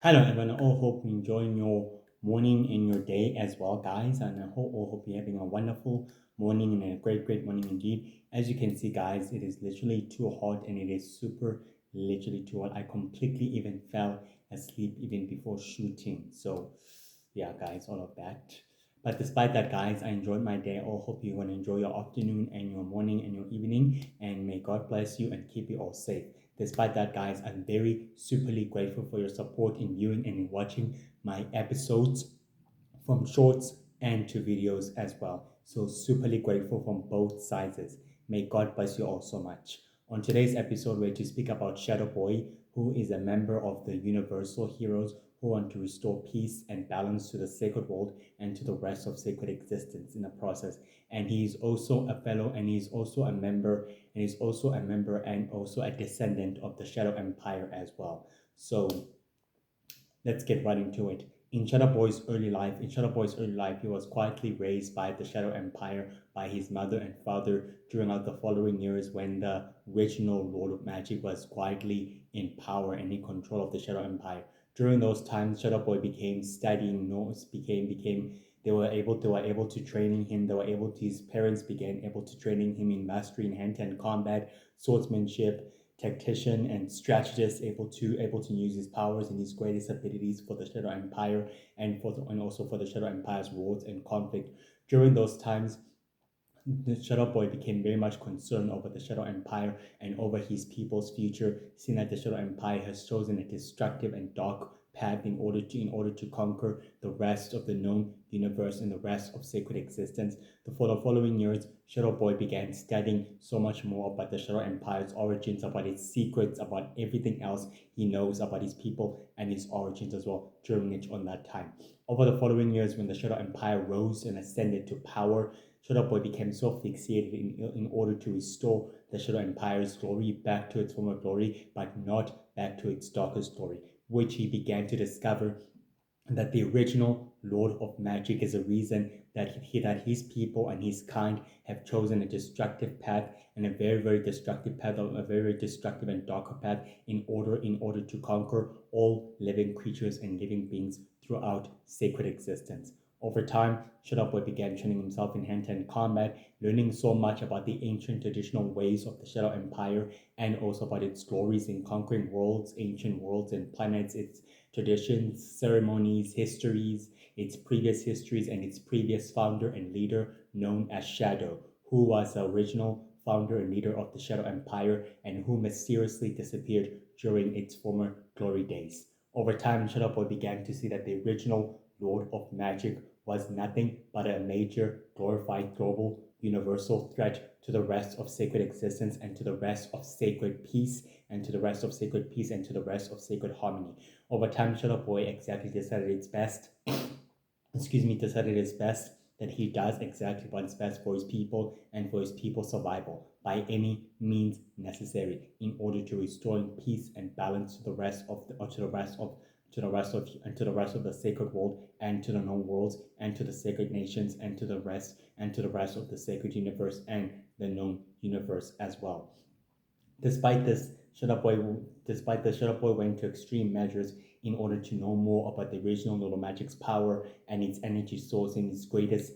Hello everyone, I all hope you're enjoying your morning and your day as well, guys. And I hope you're having a wonderful morning and a great morning indeed. As you can see, guys, it is literally too hot and it is super literally too hot. I completely even fell asleep even before shooting. So, yeah, guys, all of that. But despite that, guys, I enjoyed my day. I all hope you're going to enjoy your afternoon and your morning and your evening. And may God bless you and keep you all safe. Despite that, guys, I'm very superly grateful for your support in viewing and in watching my episodes from shorts and to videos as well. So superly grateful from both sides. May God bless you all so much. On today's episode, we're to speak about Shadow Boy, who is a member of the Universal Heroes who want to restore peace and balance to the sacred world and to the rest of sacred existence in the process. And he is also a fellow, and he's also a member, and he's also a member and also a descendant of the Shadow Empire as well. So let's get right into it. In Shadow Boy's early life, he was quietly raised by the Shadow Empire by his mother and father during the following years when the original Lord of Magic was quietly in power and in control of the Shadow Empire. During those times, Shadow Boy became studying notes, became they were able to training him. They were able to his parents began able to training him in mastery in hand-to-hand combat, swordsmanship, tactician and strategist, able to use his powers and his greatest abilities for the Shadow Empire and also for the Shadow Empire's wars and conflict. During those times, the Shadow Boy became very much concerned over the Shadow Empire and over his people's future, seeing that the Shadow Empire has chosen a destructive and dark path in order to conquer the rest of the known universe and the rest of sacred existence. For the following years, Shadow Boy began studying so much more about the Shadow Empire's origins, about its secrets, about everything else he knows about his people and his origins as well during it on that time. Over the following years, when the Shadow Empire rose and ascended to power, Shadow Boy became so fixated in order to restore the Shadow Empire's glory back to its former glory, but not back to its darkest glory, which he began to discover that the original Lord of Magic is a reason that his people and his kind have chosen a destructive path and a very destructive path, a very destructive and darker path in order to conquer all living creatures and living beings throughout sacred existence. Over time, Shadow Boy began training himself in hand-to-hand combat, learning so much about the ancient traditional ways of the Shadow Empire and also about its glories in conquering worlds, ancient worlds and planets, its traditions, ceremonies, histories, its previous histories, and its previous founder and leader known as Shadow, who was the original founder and leader of the Shadow Empire and who mysteriously disappeared during its former glory days. Over time, Shadow Boy began to see that the original Lord of Magic was nothing but a major, glorified, global, universal threat to the rest of sacred existence and to the rest of sacred peace and to the rest of sacred peace and to the rest of sacred harmony. Over time, Shadow Boy exactly decided its best, decided its best that he does exactly what's best for his people and for his people's survival by any means necessary in order to restore peace and balance to the rest of the, or to the rest of the sacred world and to the known worlds and to the sacred nations and to the rest of the sacred universe and the known universe as well. Despite this, despite the Shadow Boy went to extreme measures in order to know more about the original Lolo Magic's power and its energy source and its greatest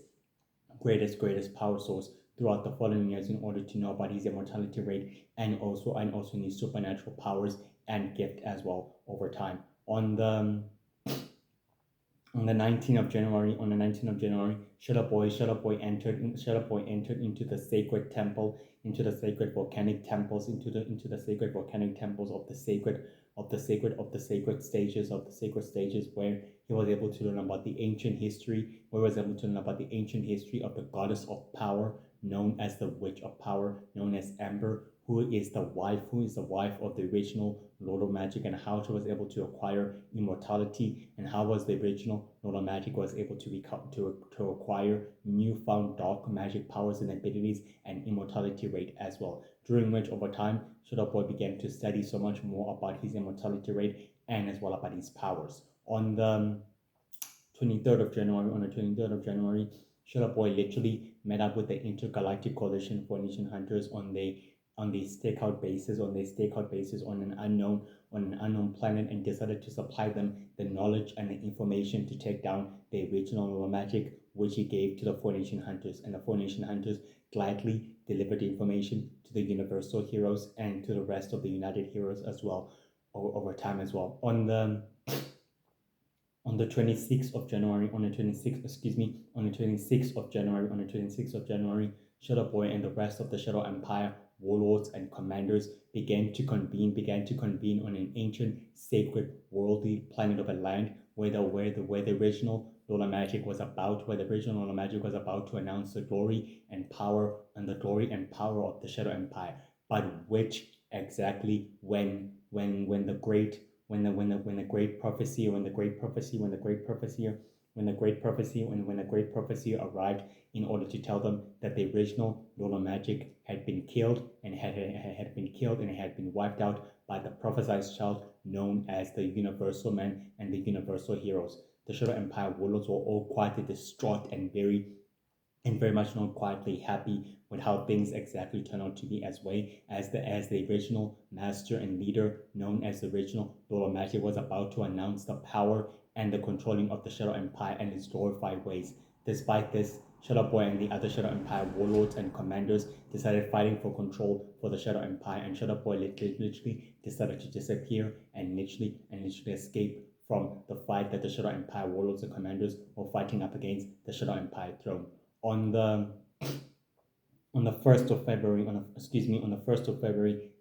power source throughout the following years in order to know about his immortality rate and also his supernatural powers and gift as well over time. On the 19th of January, Shadow Boy entered into the sacred temple, into the sacred volcanic temples, into the sacred volcanic temples of the sacred stages where he was able to learn about the ancient history, where he was able to learn about the ancient history of the goddess of power, known as the Witch of Power, known as Amber, who is the wife of the original Lord of Magic, and how she was able to acquire immortality, and how was the original Lord of Magic was able to become to acquire newfound dark magic powers and abilities and immortality rate as well. During which over time Shadow Boy began to study so much more about his immortality rate and as well about his powers. On the 23rd of January, Shadow Boy literally met up with the Intergalactic Coalition for Nation Hunters on the stakeout basis on an on an unknown planet and decided to supply them the knowledge and the information to take down the original Lolo Magic, which he gave to the Four Nation Hunters. And the Four Nation Hunters gladly delivered the information to the Universal Heroes and to the rest of the United Heroes as well over time as well. On the 26th of January, on the 26th of January, Shadow Boy and the rest of the Shadow Empire warlords and commanders began to convene on an ancient, sacred, worldly planet of a land where the original Lola Magic was about to announce the glory and power of the Shadow Empire, but which exactly when the great prophecy arrived in order to tell them that the original Lola Magic had been killed and had been wiped out by the prophesied child known as the Universal Man and the Universal Heroes. The Shadow Empire warlords were all quietly distraught and very much not quietly happy with how things exactly turned out to be as the original master and leader known as the original Lola Magic was about to announce the power and the controlling of the Shadow Empire and its glorified ways. Despite this, Shadow Boy and the other Shadow Empire warlords and commanders decided fighting for control for the Shadow Empire, and Shadow Boy literally decided to disappear and literally escape from the fight that the Shadow Empire warlords and commanders were fighting up against the Shadow Empire throne. On the 1st of February,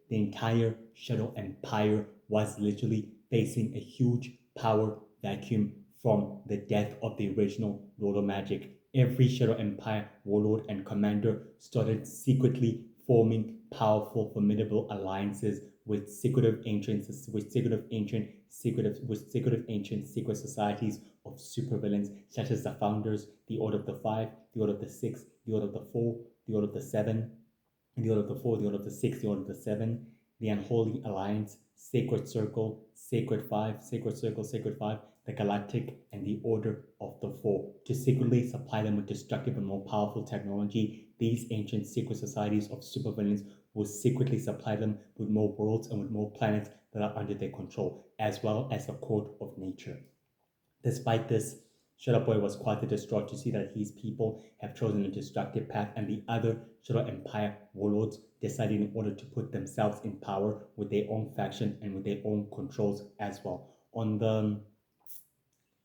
the entire Shadow Empire was literally facing a huge power vacuum from the death of the original Lolo Magic. Every Shadow Empire warlord and commander started secretly forming powerful, formidable alliances with secretive ancient societies of supervillains such as the Founders, the Order of the Five, the Order of the Six, the Order of the Four, the Order of the Seven, the Order of the Four, the Order of the Six, the Order of the Seven, the Unholy Alliance, Sacred Circle, Sacred Five, the Galactic, and the Order of the Four. To secretly supply them with destructive and more powerful technology, these ancient secret societies of supervillains will secretly supply them with more worlds and with more planets that are under their control, as well as the Court of Nature. Despite this, Shadow Boy was quite distraught to see that his people have chosen a destructive path, and the other Shadow Empire warlords decided in order to put themselves in power with their own faction and with their own controls as well. On the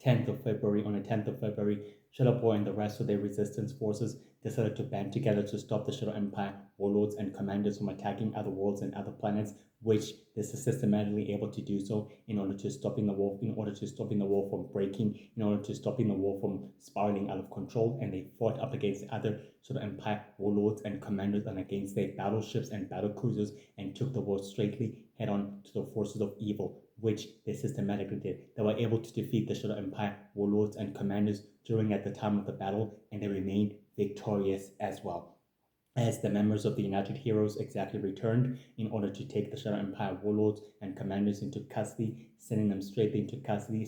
10th of February, Shadow Boy and the rest of their resistance forces decided to band together to stop the Shadow Empire warlords and commanders from attacking other worlds and other planets, which they are systematically able to do so in order to stopping the war from breaking, in order to stopping the war from spiraling out of control. And they fought up against other Shadow Empire warlords and commanders and against their battleships and battle cruisers, and took the war straightly head on to the forces of evil, which they systematically did. They were able to defeat the Shadow Empire warlords and commanders during at the time of the battle, and they remained victorious as well. As the members of the United Heroes exactly returned in order to take the Shadow Empire warlords and commanders into custody, sending them straightly into custody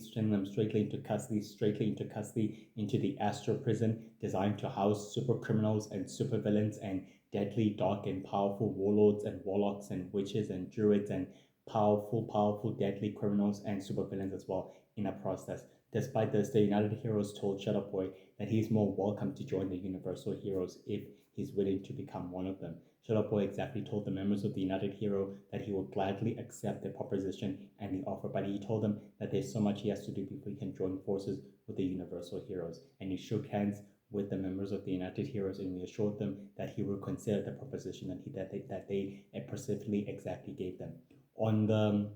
into the Astral Prison, designed to house super criminals and super villains and deadly, dark, and powerful warlords and warlocks and witches and druids and powerful, deadly criminals and supervillains as well in a process. Despite this, the United Heroes told Shadow Boy that he is more welcome to join the Universal Heroes if he's willing to become one of them. Shadow Boy exactly told the members of the United Hero that he would gladly accept the proposition and the offer, but he told them that there's so much he has to do before he can join forces with the Universal Heroes. And he shook hands with the members of the United Heroes and he assured them that he will consider the proposition that they specifically exactly gave them. On the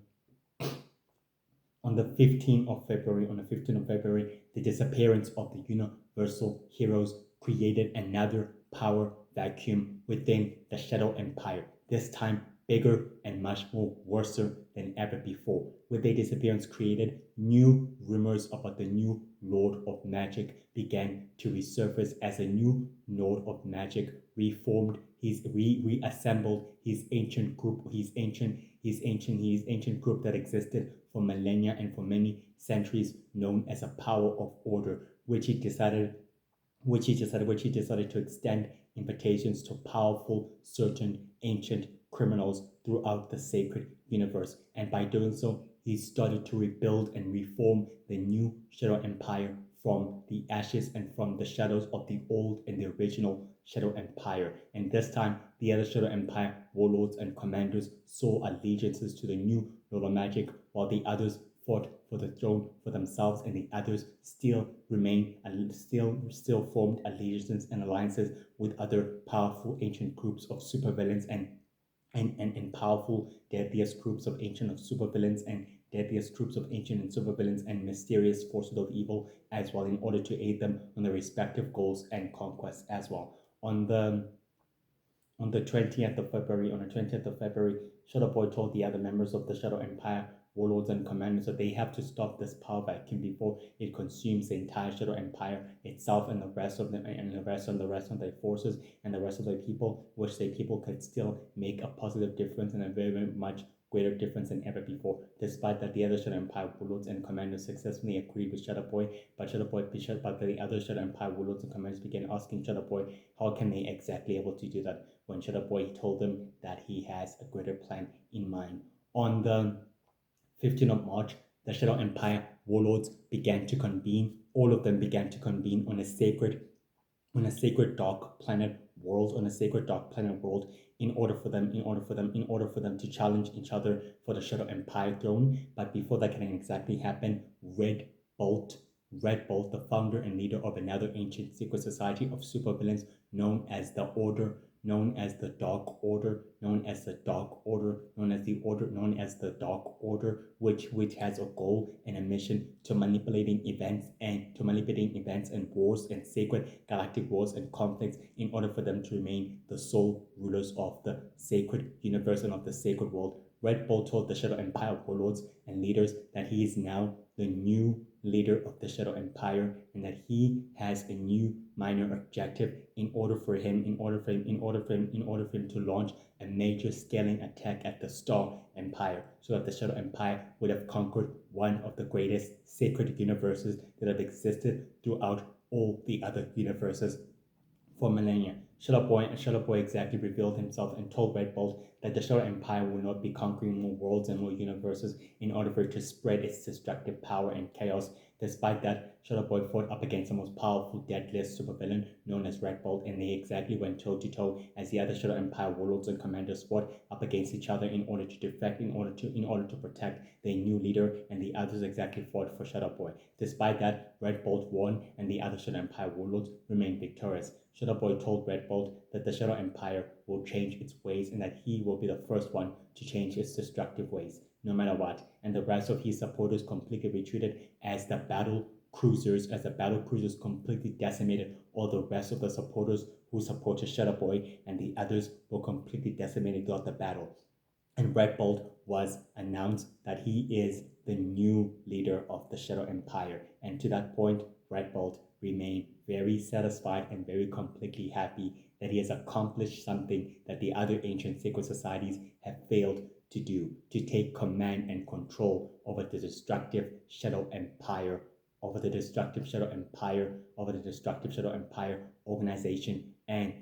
15th of February, the disappearance of the Universal Heroes created another power vacuum within the Shadow Empire, this time bigger and much more worse than ever before. With their disappearance created, new rumors about the new Lord of Magic began to resurface as a new Lord of Magic reassembled his ancient group that existed for millennia and for many centuries, known as a power of order, which he decided to extend invitations to powerful, certain ancient criminals throughout the sacred universe. And by doing so, he started to rebuild and reform the new Shadow Empire from the ashes and from the shadows of the old and the original Shadow Empire. And this time, the other Shadow Empire warlords and commanders saw allegiances to the new Lord of Magic, while the others fought for the throne for themselves, and the others still remain still formed allegiances and alliances with other powerful ancient groups of supervillains and powerful deadliest groups of ancient of supervillains and deadliest groups of ancient and supervillains and mysterious forces of evil as well, in order to aid them on their respective goals and conquests as well. On the 20th of February, Shadow Boy told the other members of the Shadow Empire, warlords and commanders, that they have to stop this power vacuum before it consumes the entire Shadow Empire itself and the rest of their forces and the rest of their people, which their people could still make a positive difference and a very, very much greater difference than ever before. Despite that, the other Shadow Empire warlords and commanders successfully agreed with Shadow Boy, but the other Shadow Empire warlords and commanders began asking Shadow Boy how can they exactly able to do that, when Shadow Boy told them that he has a greater plan in mind. On the 15th of March, the Shadow Empire warlords began to convene. All of them began to convene on a sacred dark planet world in order for them to challenge each other for the Shadow Empire throne. But before that can exactly happen, Bolt Red Bolt, the founder and leader of another ancient secret society of supervillains known as the Order, known as the Dark Order, known as the Dark Order, known as the Order, known as the Dark Order, which has a goal and a mission to manipulating events and wars and sacred galactic wars and conflicts in order for them to remain the sole rulers of the sacred universe and of the sacred world. Red Bull told the Shadow Empire warlords and leaders that he is now the new leader of the Shadow Empire and that he has a new minor objective in order for him to launch a major scaling attack at the Star Empire, so that the Shadow Empire would have conquered one of the greatest sacred universes that have existed throughout all the other universes for millennia. Shadow Boy exactly revealed himself and told Red Bolt that the Shadow Empire will not be conquering more worlds and more universes in order for it to spread its destructive power and chaos. Despite that, Shadow Boy fought up against the most powerful, deadliest supervillain known as Red Bolt, and they exactly went toe to toe as the other Shadow Empire warlords and commanders fought up against each other in order to defect, in order to protect their new leader, and the others exactly fought for Shadow Boy. Despite that, Red Bolt won, and the other Shadow Empire warlords remained victorious. Shadow Boy told Red Bolt that the Shadow Empire will change its ways and that he will be the first one to change its destructive ways, no matter what. And the rest of his supporters completely retreated as the battle cruisers completely decimated all the rest of the supporters who supported Shadow Boy, and the others were completely decimated throughout the battle. And Red Bolt was announced that he is the new leader of the Shadow Empire. And to that point, Red Bolt remained very satisfied and very completely happy that he has accomplished something that the other ancient sacred societies have failed to do, to take command and control over the destructive Shadow Empire, organization and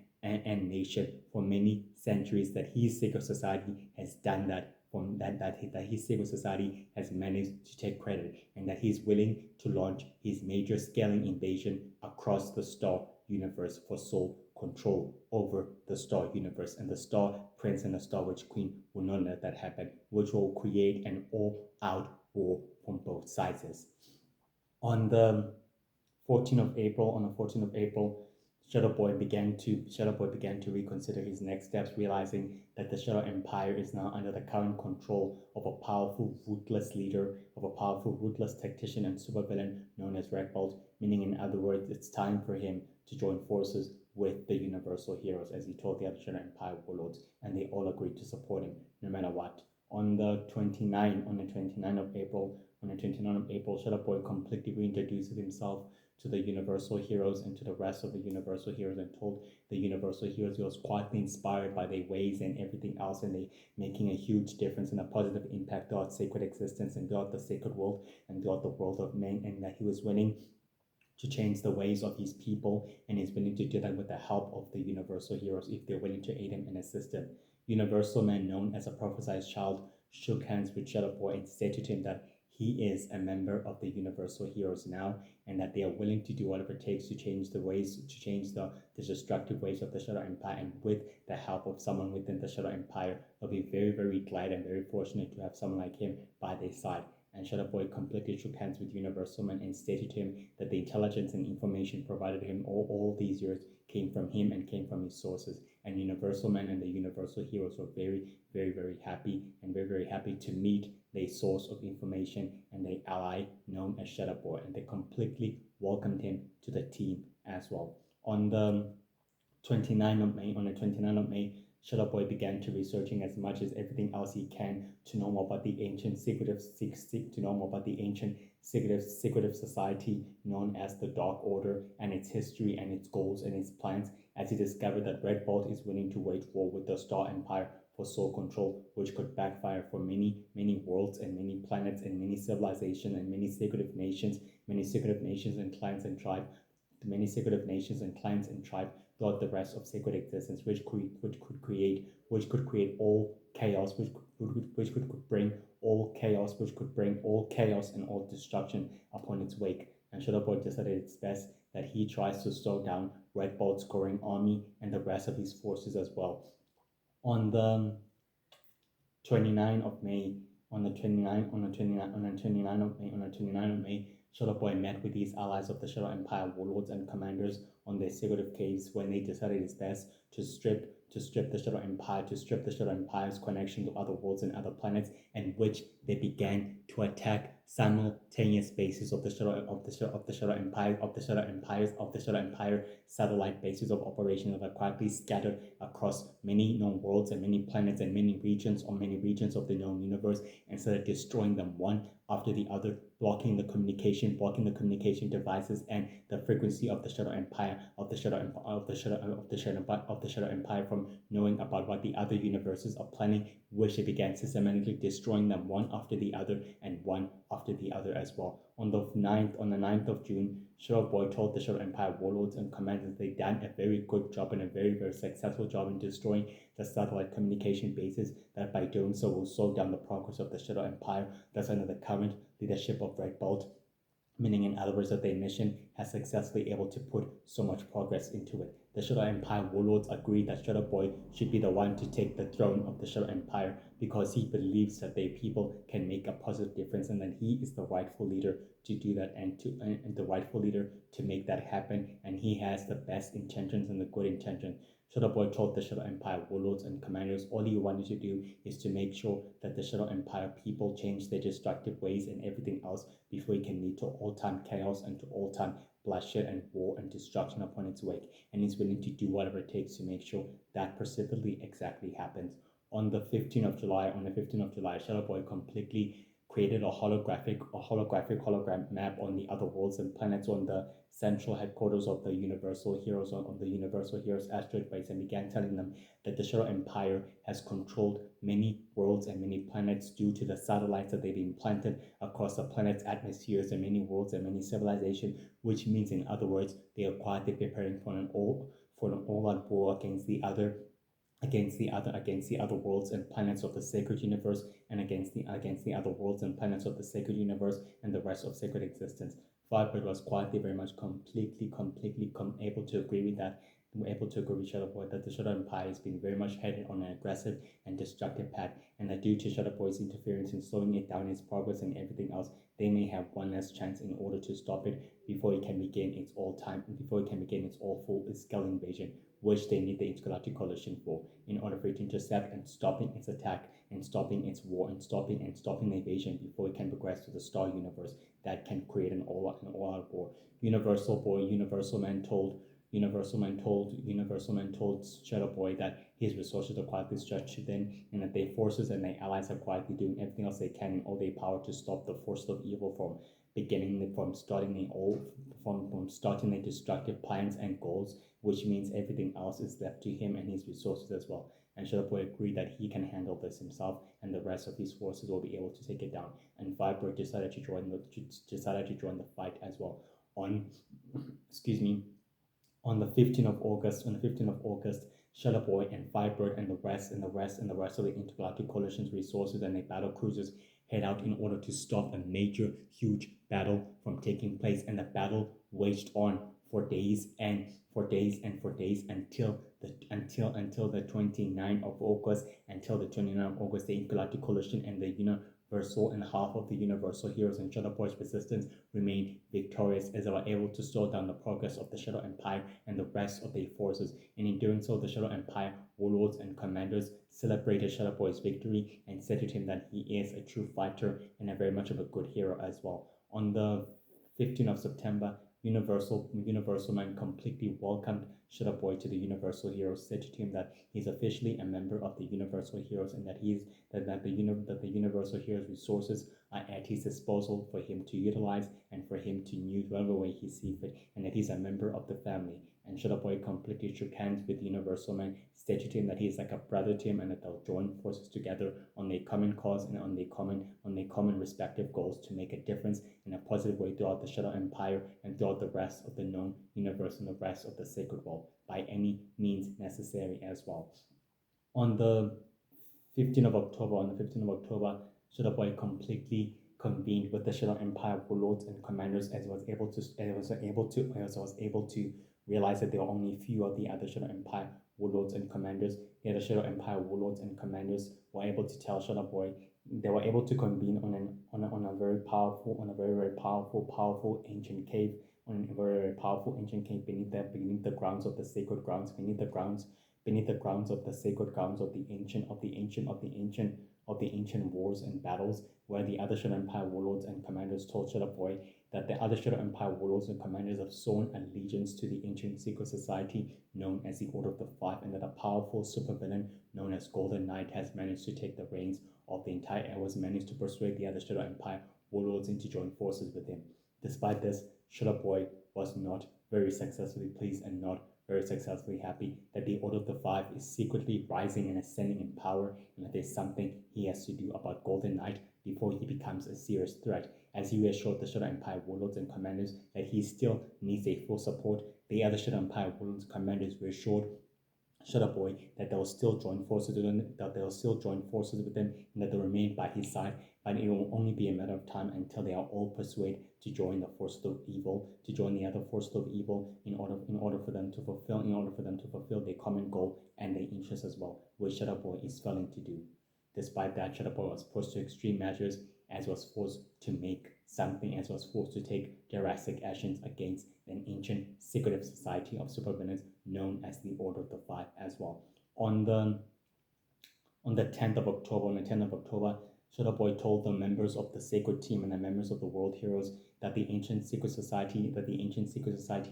nation. For many centuries that his secret society has done that, that his secret society has managed to take credit, and that he's willing to launch his major scaling invasion across the Star universe for sole control over the Star universe. And the Star Prince and the Star Witch Queen will not let that happen, which will create an all-out war from both sides. On the 14th of April, Shadow Boy began to reconsider his next steps, realizing that the Shadow Empire is now under the current control of a powerful, ruthless leader, of a powerful, ruthless tactician and supervillain known as Red Bolt, meaning in other words, it's time for him to join forces with the Universal Heroes, as he told the other Shadow Empire warlords, and they all agreed to support him no matter what. On the 29th of April, Shadow Boy completely reintroduced himself to the Universal Heroes and to the rest of the Universal Heroes, and told the Universal Heroes he was quietly inspired by their ways and everything else, and they making a huge difference and a positive impact throughout sacred existence and throughout the sacred world and throughout the world of men, and that he was willing to change the ways of his people, and is willing to do that with the help of the Universal Heroes if they're willing to aid him and assist him. Universal Man, known as a prophesied child, shook hands with Shadow Boy and stated to him that he is a member of the Universal Heroes now, and that they are willing to do whatever it takes to change the destructive ways of the Shadow Empire. And with the help of someone within the Shadow Empire, they'll be very, very glad and very fortunate to have someone like him by their side. And Shadow Boy completely shook hands with Universal Man and stated to him that the intelligence and information provided to him all these years came from him and came from his sources. And Universal Man and the Universal Heroes were very, very, very happy and very, very happy to meet their source of information and their ally known as Shadow Boy. And they completely welcomed him to the team as well. On the 29th of May, Shadow Boy began to researching as much as everything else he can to know more about the ancient secretive society known as the Dark Order, and its history and its goals and its plans, as he discovered that Red Bolt is willing to wage war with the Star Empire for soul control, which could backfire for many, many worlds and many planets and many civilizations and many secretive nations and clans and tribes, throughout the rest of sacred existence, which could create all chaos, which could bring all chaos, and all destruction upon its wake. And Shadow Boy decided it's best that he tries to slow down Red Bolt's growing army and the rest of his forces as well. On the 29th of May, on the 29th of May, Shadow Boy met with these allies of the Shadow Empire warlords and commanders on their secretive caves when they decided it's best to strip the Shadow Empire's connection to other worlds and other planets, and which they began to attack simultaneous bases of the Shadow Empire satellite bases of operation that are quietly scattered across many known worlds and many planets and many regions of the known universe, and started destroying them one after the other, blocking the communication devices and the frequency of the Shadow Empire from knowing about what the other universes are planning, which they began systematically destroying them one after the other and one after the other as well. On the 9th of June, Shadow Boy told the Shadow Empire warlords and commanders they'd done a very good job and a very, very successful job in destroying the satellite communication bases, that by doing so will slow down the progress of the Shadow Empire that's under the current leadership of Red Bolt, meaning in other words that their mission has successfully able to put so much progress into it. The Shadow Empire warlords agreed that Shadow Boy should be the one to take the throne of the Shadow Empire because he believes that their people can make a positive difference and that he is the rightful leader to do that and the rightful leader to make that happen, and he has the best intentions and the good intention. Shadow Boy told the Shadow Empire warlords and commanders all he wanted to do is to make sure that the Shadow Empire people change their destructive ways and everything else before it can lead to all-time chaos and to all-time bloodshed and war and destruction upon its wake. And he's willing to do whatever it takes to make sure that specifically exactly happens. On the 15th of July, Shadow Boy completely created a hologram map on the other worlds and planets on the central headquarters of the Universal Heroes asteroid base, and began telling them that the Shadow Empire has controlled many worlds and many planets due to the satellites that they've implanted across the planet's atmospheres and many worlds and many civilizations, which means in other words they are quietly preparing for an all-out war against the other worlds and planets of the sacred universe, and against the other worlds and planets of the sacred universe and the rest of sacred existence. Firebird was quietly very much completely able to agree with that. Able to agree with Shadow Boy that the Shadow Empire has been very much headed on an aggressive and destructive path, and that due to Shadow Boy's interference in slowing it down, its progress and everything else, they may have one last chance in order to stop it before it can begin its all-full-scale invasion, which they need the Intergalactic Coalition for, in order for it to intercept and stopping its attack and stopping its war and stopping the invasion before it can progress to the Star Universe that can create an all-out war. Universal Man told Shadow Boy that his resources are quietly stretched thin, and that their forces and their allies are quietly doing everything else they can in all their power to stop the forces of evil from starting their destructive plans and goals, which means everything else is left to him and his resources as well. And Shadow Boy agreed that he can handle this himself, and the rest of his forces will be able to take it down. And Viper decided to join the fight as well. On the 15th of August, Shadow Boy and Firebird and the rest of the Intergalactic Coalition's resources and their battle cruisers head out in order to stop a major, huge battle from taking place. And the battle waged on for days and for days and for days until the 29th of August. Until the 29th of August, the Intergalactic Coalition and the Universal and half of the Universal Heroes and Shadow Boy's resistance remained victorious, as they were able to slow down the progress of the Shadow Empire and the rest of their forces. And in doing so, the Shadow Empire warlords and commanders celebrated Shadow Boy's victory and said to him that he is a true fighter and a very much of a good hero as well. On the 15th of September, Universal Man completely welcomed Shadow Boy to the Universal Heroes, said to him that he's officially a member of the Universal Heroes and that the Universal Heroes resources are at his disposal for him to utilize and for him to use whatever way he sees fit, and that he's a member of the family. And Shadow Boy completely shook hands with Universal Man, stated to him that he's like a brother to him and that they'll join forces together on their common cause and on their common respective goals to make a difference in a positive way throughout the Shadow Empire and throughout the rest of the known universe and the rest of the sacred world by any means necessary as well. On the 15th of October, Shadow Boy completely convened with the Shadow Empire warlords and commanders, as was able to realize that there were only a few of the other Shadow Empire warlords and commanders. The other Shadow Empire warlords and commanders were able to tell Shadow Boy they were able to convene on a very powerful ancient cave, beneath the grounds of the sacred grounds, beneath the grounds of the sacred grounds of the ancient wars and battles, where the other Shadow Empire warlords and commanders told Shadow Boy that the other Shadow Empire warlords and commanders have sworn allegiance to the ancient secret society known as the Order of the Five, and that a powerful supervillain known as Golden Knight has managed to take the reins of the entire air, was managed to persuade the other Shadow Empire warlords into join forces with him. Despite this, Shadow Boy was not very successfully pleased and not very successfully happy that the Order of the Five is secretly rising and ascending in power, and that there's something he has to do about Golden Knight before he becomes a serious threat, as he reassured the Shadow Empire warlords and commanders that he still needs their full support. The other Shadow Empire warlords and commanders reassured Shadow Boy that they'll still join forces with him, and that they'll remain by his side, but it will only be a matter of time until they are all persuaded to join the forces of evil, to join the other forces of evil, in order for them to fulfill their common goal and their interests as well, which Shadow Boy is failing to do. Despite that, Shadow Boy was pushed to extreme measures, as was forced to take drastic actions against an ancient secretive society of supervillains known as the Order of the Five as well. On the 10th of October, Shadow Boy told the members of the Sacred Team and the members of the World Heroes that the ancient secret society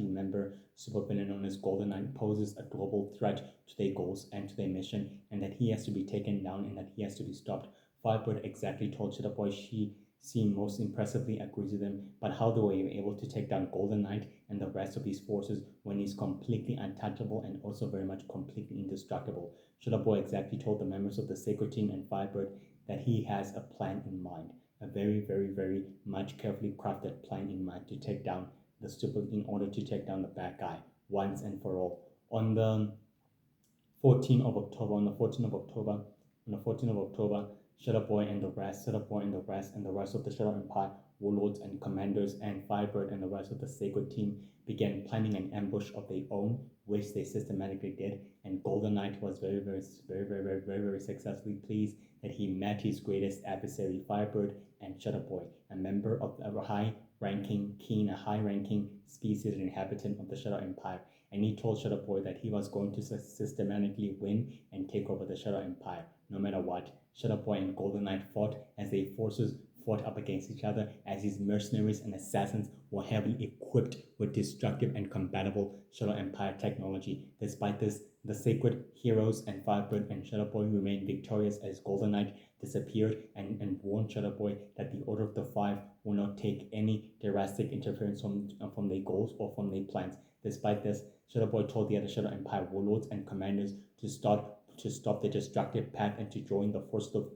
member supervillain known as Golden Knight poses a global threat to their goals and to their mission, and that he has to be taken down and that he has to be stopped. Firebird exactly told Shadow Boy she most impressively agrees with him, but how they were able to take down Golden Knight and the rest of his forces when he's completely untouchable and also very much completely indestructible. Shadow Boy exactly told the members of the Sacred Team and Firebird that he has a plan in mind, a very, very, very much carefully crafted plan in mind to take down in order to take down the bad guy once and for all. On the 14th of October, Shadow Boy and the rest of the Shadow Empire warlords and commanders and Firebird and the rest of the Sacred Team began planning an ambush of their own, which they systematically did. And Golden Knight was very successfully pleased that he met his greatest adversary, Firebird, and Shadow Boy, a member of a high-ranking species inhabitant of the Shadow Empire. And he told Shadow Boy that he was going to systematically win and take over the Shadow Empire, no matter what. Shadow Boy and Golden Knight fought as their forces fought up against each other, as his mercenaries and assassins were heavily equipped with destructive and compatible Shadow Empire technology. Despite this, the Sacred Heroes and Firebird and Shadow Boy remained victorious, as Golden Knight disappeared and warned Shadow Boy that the Order of the Five will not take any drastic interference from their goals or from their plans. Despite this, Shadow Boy told the other Shadow Empire warlords and commanders to stop the destructive path and to join the forces of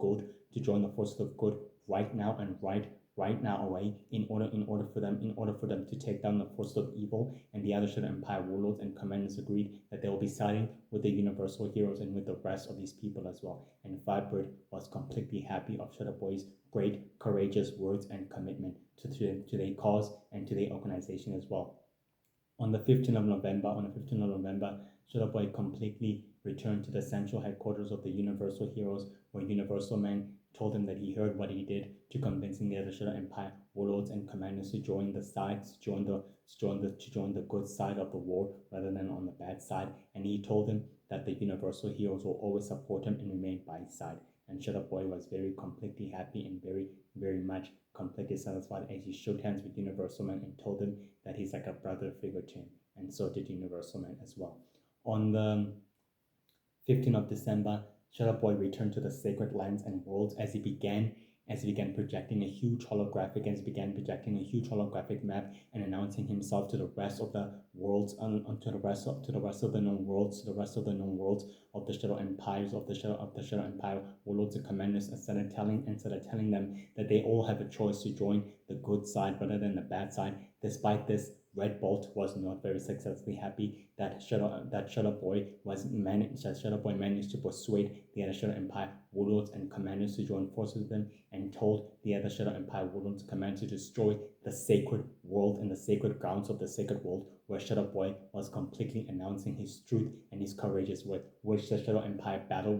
good right now and right right now away in order for them to take down the force of evil. And the other Shadow Empire warlords and commanders agreed that they will be siding with the Universal Heroes and with the rest of these people as well. And Firebird was completely happy of Shadow Boy's great, courageous words and commitment to their cause and to their organization as well. On the 15th of November, Shadow Boy completely returned to the central headquarters of the Universal Heroes, where Universal Man told him that he heard what he did to convincing the other Shadow Empire warlords and commanders to join the sides, to join the good side of the war rather than on the bad side. And he told him that the Universal Heroes will always support him and remain by his side. And Shadow Boy was very completely happy and very, very much completely satisfied as he shook hands with Universal Man and told him that he's like a brother figure to him, and so did Universal Man as well. On the 15th of December, Shadow Boy returned to the sacred lands and worlds as he began projecting a huge holographic map and announcing himself to the rest of the worlds, to the rest of the known worlds of the Shadow Empires of the Shadow Empire warlords and commanders, instead of telling them that they all have a choice to join the good side rather than the bad side. Despite this, Red Bolt was not very successfully happy that Shadow Boy managed to persuade the other Shadow Empire warlords and commanders to join forces with them, and told the other Shadow Empire warlords and commanders to destroy the sacred world and the sacred grounds of the sacred world, where Shadow Boy was completely announcing his truth and his courageous word, which the Shadow Empire battle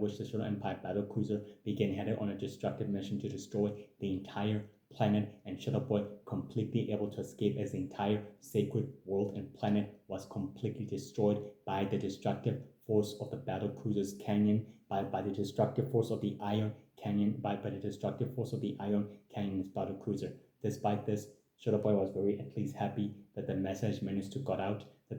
cruiser began headed on a destructive mission to destroy the entire planet, and Shadow Boy completely able to escape as the entire sacred world and planet was completely destroyed by the destructive force of the battle cruiser's canyon, by the destructive force of the Iron Canyon, by the destructive force of the Iron Canyon's battle cruiser. Despite this, Shadow Boy was very at least happy that the message managed to got out, and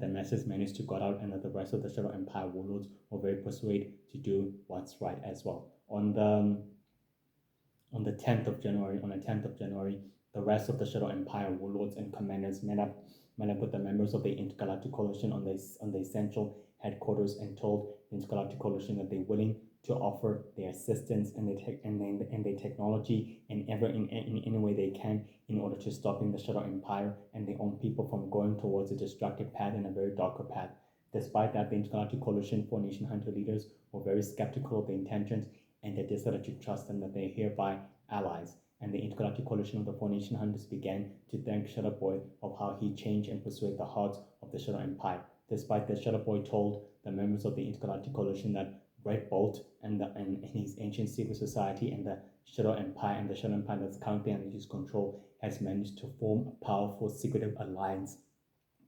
that the rest of the Shadow Empire warlords were very persuaded to do what's right as well. On the 10th of January, the rest of the Shadow Empire warlords and commanders met up with the members of the Intergalactic Coalition on the essential headquarters and told the Intergalactic Coalition that they're willing to offer their assistance and their technology in any way they can in order to stopping the Shadow Empire and their own people from going towards a destructive path and a very darker path. Despite that, the Intergalactic Coalition 4-Nation Hunter leaders were very skeptical of their intentions, and they decided to trust them that they're hereby allies. And the Intergalactic Coalition of the 4-Nation Hunters began to thank Shadow Boy of how he changed and persuaded the hearts of the Shadow Empire. Despite that, Shadow Boy told the members of the Intergalactic Coalition that Red Bolt and his ancient secret society and the Shadow Empire that's currently under his control has managed to form a powerful secretive alliance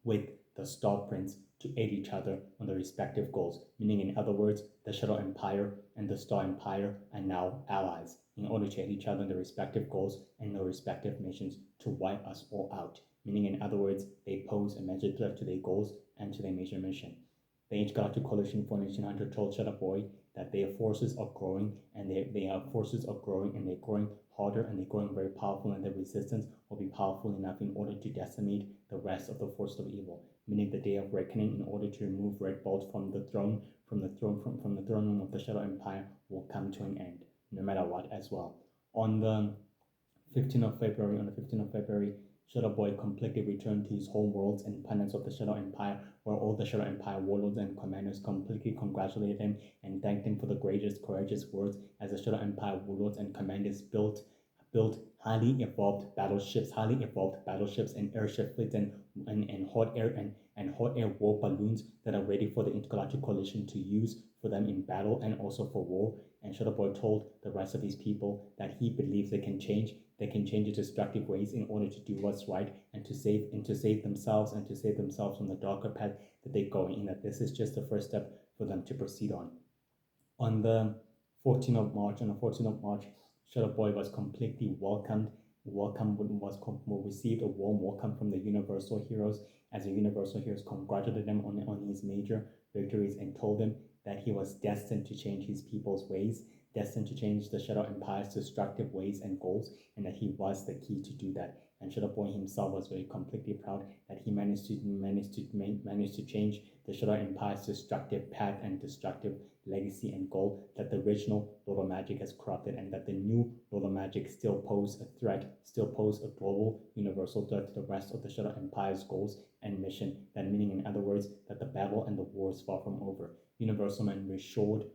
with the Star Prince to aid each other on their respective goals. Meaning, in other words, the Shadow Empire and the Star Empire are now allies in order to aid each other in their respective goals and their respective missions to wipe us all out. Meaning, in other words, they pose a major threat to their goals and to their major mission. The Intergalactic Coalition 4-Nation Hunter told Shadow Boy that their forces are growing, and their forces are growing, and they're growing harder, and they're growing very powerful, and their resistance will be powerful enough in order to decimate the rest of the force of evil. Meaning, the day of reckoning, in order to remove Red Bolt from the throne room of the Shadow Empire, will come to an end, no matter what as well. On the 15th of February, Shadow Boy completely returned to his home worlds and planets of the Shadow Empire, where all the Shadow Empire warlords and commanders completely congratulated him and thanked him for the greatest, courageous words, as the Shadow Empire warlords and commanders built highly evolved battleships and airship fleets and hot air war balloons that are ready for the Intergalactic Coalition to use for them in battle and also for war. And Shadow Boy told the rest of his people that he believes they can change the destructive ways in order to do what's right and to save themselves from the darker path that they're going in, that this is just the first step for them to proceed on. On the 14th of March, Shadow Boy was completely received a warm welcome from the Universal Heroes, as the Universal Heroes congratulated him on his major victories and told him that he was destined to change his people's ways, destined to change the Shadow Empire's destructive ways and goals, and that he was the key to do that. And Shadow Boy himself was very completely proud that he managed to change the Shadow Empire's destructive path and destructive legacy and goal, that the original Lord of Magic has corrupted, and that the new Lord of Magic still pose a threat, still pose a global universal threat to the rest of the Shadow Empire's goals and mission. That meaning, in other words, that the battle and the war is far from over. Universal Man reassured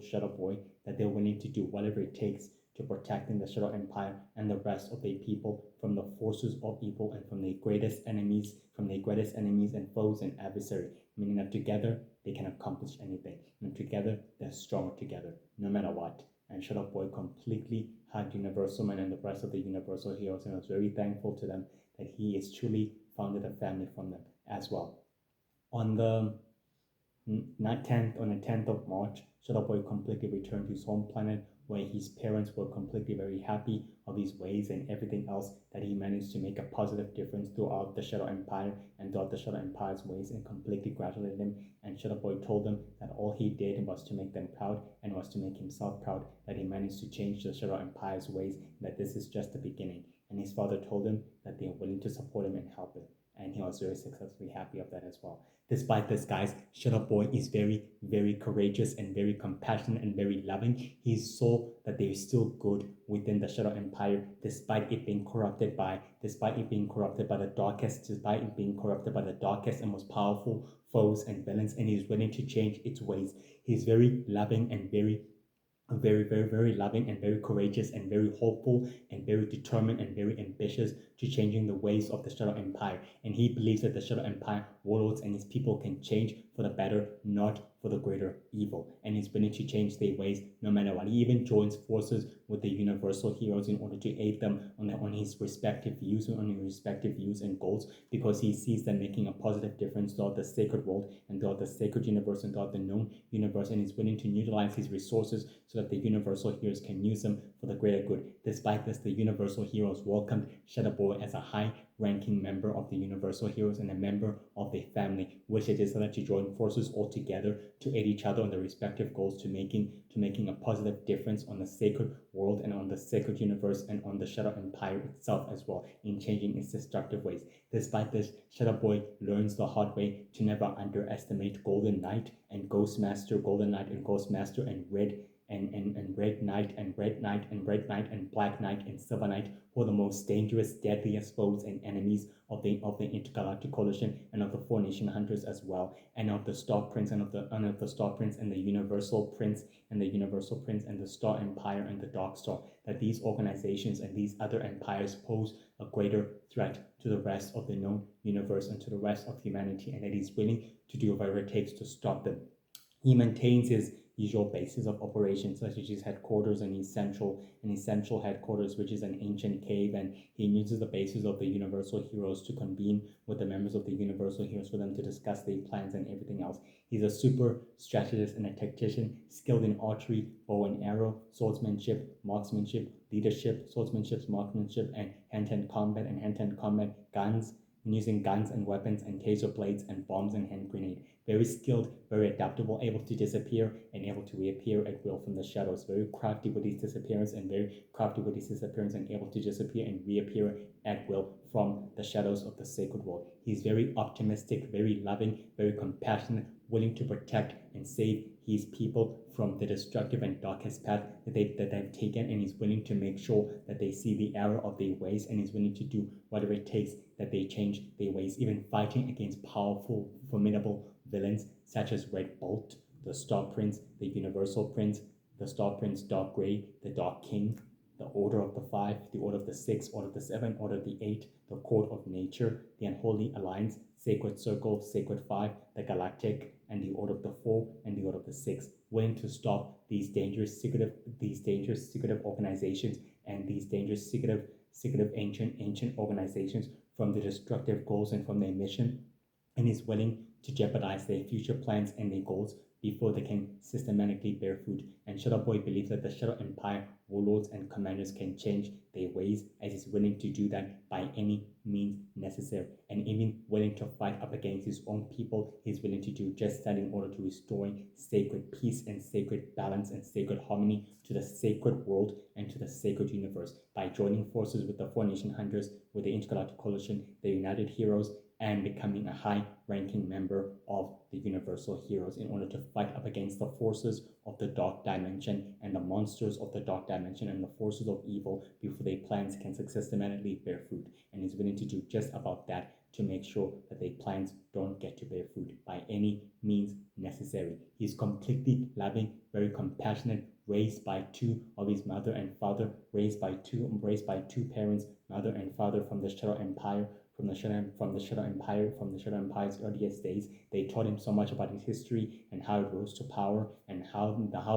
Shadow Boy that they're willing to do whatever it takes to protecting the Shadow Empire and the rest of their people from the forces of evil and from their greatest enemies, and foes and adversaries. Meaning that together they can accomplish anything, and together they're stronger together, no matter what. And Shadow Boy completely hugged Universal Man and the rest of the Universal heroes, and was very thankful to them that he is truly founded a family from them as well. On the 10th of March, Shadow Boy completely returned to his home planet, where his parents were completely very happy of his ways and everything else, that he managed to make a positive difference throughout the Shadow Empire and throughout the Shadow Empire's ways, and completely congratulated him. And Shadow Boy told them that all he did was to make them proud and was to make himself proud, that he managed to change the Shadow Empire's ways, and that this is just the beginning. And his father told him that they are willing to support him and help him. And he was very successfully happy of that as well. Despite this, guys, Shadow Boy is very, very courageous and very compassionate and very loving. He saw that there is still good within the Shadow Empire, despite it being corrupted by the darkest and most powerful foes and villains, and he's willing to change its ways. He's very loving and very, very loving and very courageous and very hopeful and very determined and very ambitious to changing the ways of the Shadow Empire. And he believes that the Shadow Empire warlords and his people can change for the better, not for the greater evil. And he's willing to change their ways no matter what. He even joins forces with the Universal heroes in order to aid them on his respective views and goals, because he sees them making a positive difference throughout the sacred world and throughout the sacred universe and throughout the known universe, and he's willing to utilize his resources so that the Universal heroes can use them for the greater good. Despite this, the Universal heroes welcomed Shadow Boy as a high-ranking member of the Universal heroes and a member of their family, which they decided to join forces all together to aid each other on their respective goals to making a positive difference on the sacred world and on the sacred universe and on the Shadow Empire itself as well, in changing its destructive ways. Despite this, Shadow Boy learns the hard way to never underestimate Golden Knight and Ghostmaster and Red Knight and Black Knight and Silver Knight, who are the most dangerous, deadliest foes and enemies of the Intergalactic Coalition and of the Four Nation Hunters as well, and of the Star Prince and of the Star Prince and the Universal Prince and the Star Empire and the Dark Star. That these organizations and these other empires pose a greater threat to the rest of the known universe and to the rest of humanity, and that he's willing to do whatever it takes to stop them. He maintains his usual bases of operations, such as his headquarters and his central headquarters, which is an ancient cave, and he uses the bases of the Universal heroes to convene with the members of the Universal heroes for them to discuss their plans and everything else. He's a super strategist and a tactician, skilled in archery, bow and arrow, swordsmanship, marksmanship, leadership, marksmanship, and hand-to-hand combat, guns, using guns and weapons and taser blades and bombs and hand grenade. Very skilled, very adaptable, able to disappear and able to reappear at will from the shadows. Very crafty with his disappearance and able to disappear and reappear at will from the shadows of the sacred world. He's very optimistic, very loving, very compassionate, willing to protect and save his people from the destructive and darkest path that they've taken, and he's willing to make sure that they see the error of their ways, and he's willing to do whatever it takes that they change their ways, even fighting against powerful, formidable villains such as Red Bolt, the Star Prince, the Universal Prince, the Star Prince Dark Grey, the Dark King, the Order of the Five, the Order of the Six, Order of the Seven, Order of the Eight, the Court of Nature, the Unholy Alliance, Sacred Circle, Sacred Five, the Galactic, and the Order of the Four, and the Order of the Six, willing to stop these dangerous secretive organizations and these dangerous secretive ancient organizations from their destructive goals and from their mission, and is willing to jeopardize their future plans and their goals before they can systematically bear fruit. And Shadow Boy believes that the Shadow Empire warlords and commanders can change their ways, as he's willing to do that by any means necessary, and even willing to fight up against his own people. He's willing to do just that in order to restore sacred peace and sacred balance and sacred harmony to the sacred world and to the sacred universe by joining forces with the Four Nation Hunters, with the Intergalactic Coalition, the United Heroes, and becoming a high-ranking member of the Universal Heroes in order to fight up against the forces of the Dark Dimension and the monsters of the Dark Dimension and the forces of evil before their plans can systematically bear fruit. And he's willing to do just about that to make sure that their plans don't get to bear fruit by any means necessary. He's completely loving, very compassionate, raised by two of his mother and father, raised by two parents, mother and father from the Shadow Empire, from the Shadow Empire's earliest days. They taught him so much about his history and how it rose to power, and how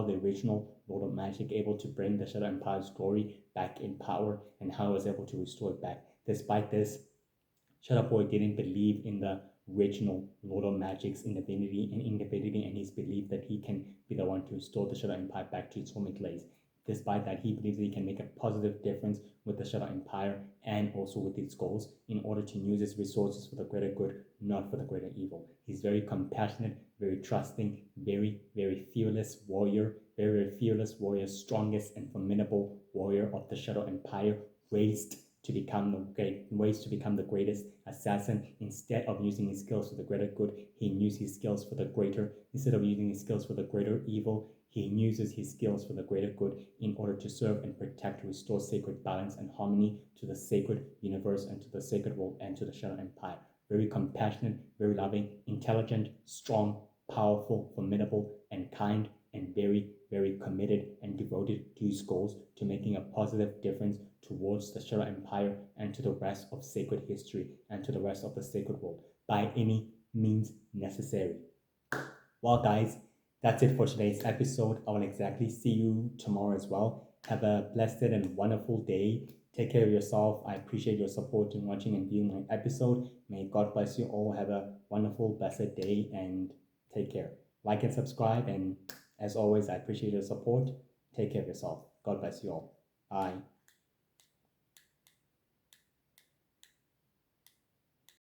the original Lord of Magic able to bring the Shadow Empire's glory back in power, and how it was able to restore it back. Despite this, Shadow Boy didn't believe in the original Lord of Magic's inability, and his belief that he can be the one to restore the Shadow Empire back to its former place. Despite that, he believes that he can make a positive difference with the Shadow Empire and also with its goals in order to use its resources for the greater good, not for the greater evil. He's very compassionate, very trusting, very, very fearless warrior, strongest and formidable warrior of the Shadow Empire, raised to become the greatest assassin. Instead of using his skills for the greater good, he used his skills for the greater. Instead of using his skills for the greater evil, he uses his skills for the greater good in order to serve and protect, restore sacred balance and harmony to the sacred universe and to the sacred world and to the Shadow Empire. Very compassionate, very loving, intelligent, strong, powerful, formidable, and kind, and very, very committed and devoted to his goals, to making a positive difference towards the Shadow Empire and to the rest of sacred history and to the rest of the sacred world by any means necessary. Well, guys, that's it for today's episode. I will exactly see you tomorrow as well. Have a blessed and wonderful day. Take care of yourself. I appreciate your support in watching and viewing my episode. May God bless you all. Have a wonderful, blessed day and take care. Like and subscribe. And as always, I appreciate your support. Take care of yourself. God bless you all. Bye.